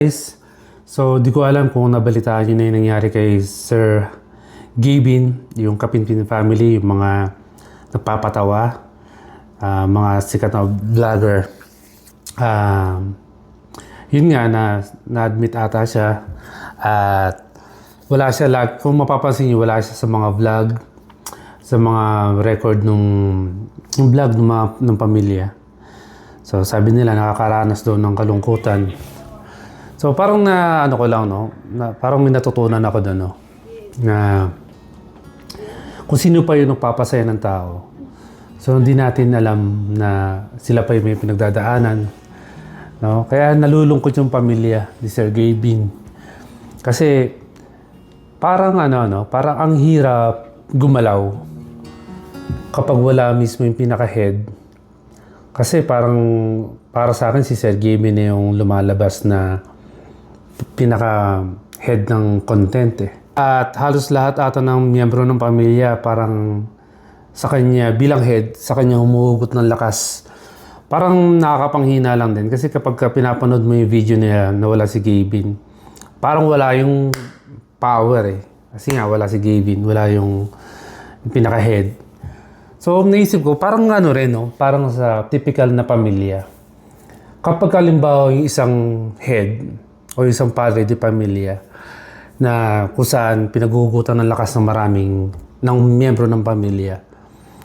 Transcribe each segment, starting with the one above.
Guys, so di ko alam kung nabalitaan nyo na yung nangyari kay Sir Gavin, yung Kapinpin family, yung mga nagpapatawa, mga sikat na vlogger. Yun nga, na-admit ata siya at wala siya, kung mapapansin nyo, wala siya sa mga vlog, sa mga record yung vlog ng pamilya. So sabi nila nakakaranas daw ng kalungkutan. So parang ano ko lang, no? Parang may natutunan ako doon, no? Na kung sino pa yung nagpapasaya ng tao. So hindi natin alam na sila pa yung may pinagdadaanan, no? Kaya nalulungkot yung pamilya ni Sir Gavin. Kasi parang parang ang hirap gumalaw kapag wala mismo yung pinaka-head. Kasi parang para sa akin si Sir Gavin na yung lumalabas na pinaka-head ng content eh. At halos lahat ata ng miyembro ng pamilya parang sa kanya, bilang head, sa kanya humuhugot ng lakas. Parang nakakapanghina lang din. Kasi kapag pinapanood mo yung video niya na wala si Gavin, parang wala yung power eh. Kasi nga wala si Gavin, wala yung pinaka-head. So naisip ko, parang rin, no? Parang sa typical na pamilya. Kapag halimbawa yung isang head, o isang padre de pamilya na kung saan pinaghuhugutan ng lakas ng miyembro ng pamilya.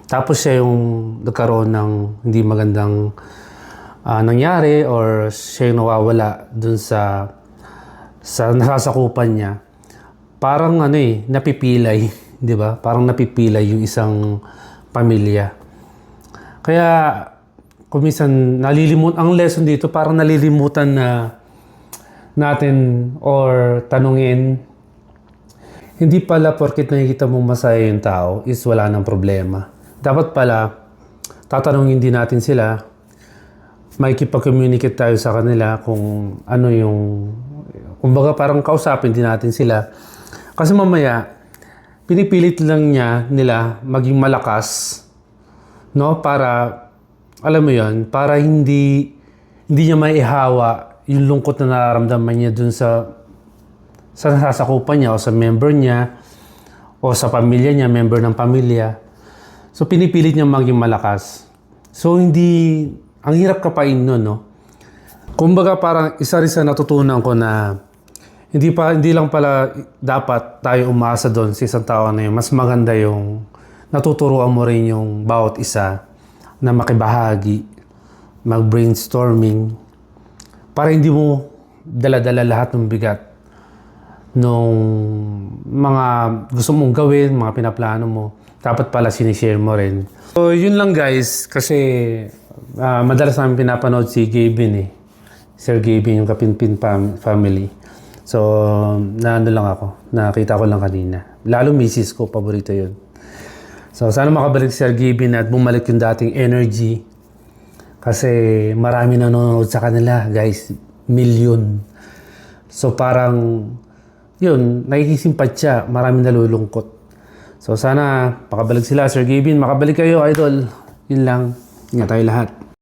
Tapos siya yung nagkaroon ng hindi magandang nangyari or siya yung nawawala dun sa nasasakupan niya. Parang napipilay, di ba? Parang napipilay yung isang pamilya. Kaya kung minsan ang lesson dito parang nalilimutan natin or tanungin, hindi pala porket nakikita mong masaya yung tao is wala ng problema. Dapat pala, tatanungin din natin sila, makikipag-communicate tayo sa kanila kung ano yung, kumbaga parang kausapin din natin sila. Kasi mamaya, pinipilit lang nila maging malakas, no? Para, alam mo yon, para hindi niya maihawa yung lungkot na nararamdaman niya dun sa nasasakupan niya o sa member niya o sa pamilya niya, member ng pamilya. So pinipilit niya maging malakas. So ang hirap kapain nun, no? Kumbaga parang isa rin sa natutunan ko na hindi lang pala dapat tayo umasa doon sa isang tao na yun. Mas maganda yung natuturuan mo rin yung bawat isa na makibahagi, mag-brainstorming, para hindi mo dala-dala lahat ng bigat nung mga gusto mong gawin, mga pinaplano mo. Dapat pala sinishare mo rin. So, yun lang guys. Kasi madalas namin pinapanood si Gavin eh. Sir Gavin, yung Kapinpin family. So, lang ako. Nakita ko lang kanina. Lalo misis ko, paborito yun. So, sana makabalik si Sir Gavin at bumalik yung dating energy. Kasi marami nanonood sa kanila, guys. Milyon. So parang, yun, nakikisimpatya. Maraming nalulungkot. So sana makabalik sila, Sir Gavin. Makabalik kayo, idol. Yun lang. Ingat tayo lahat.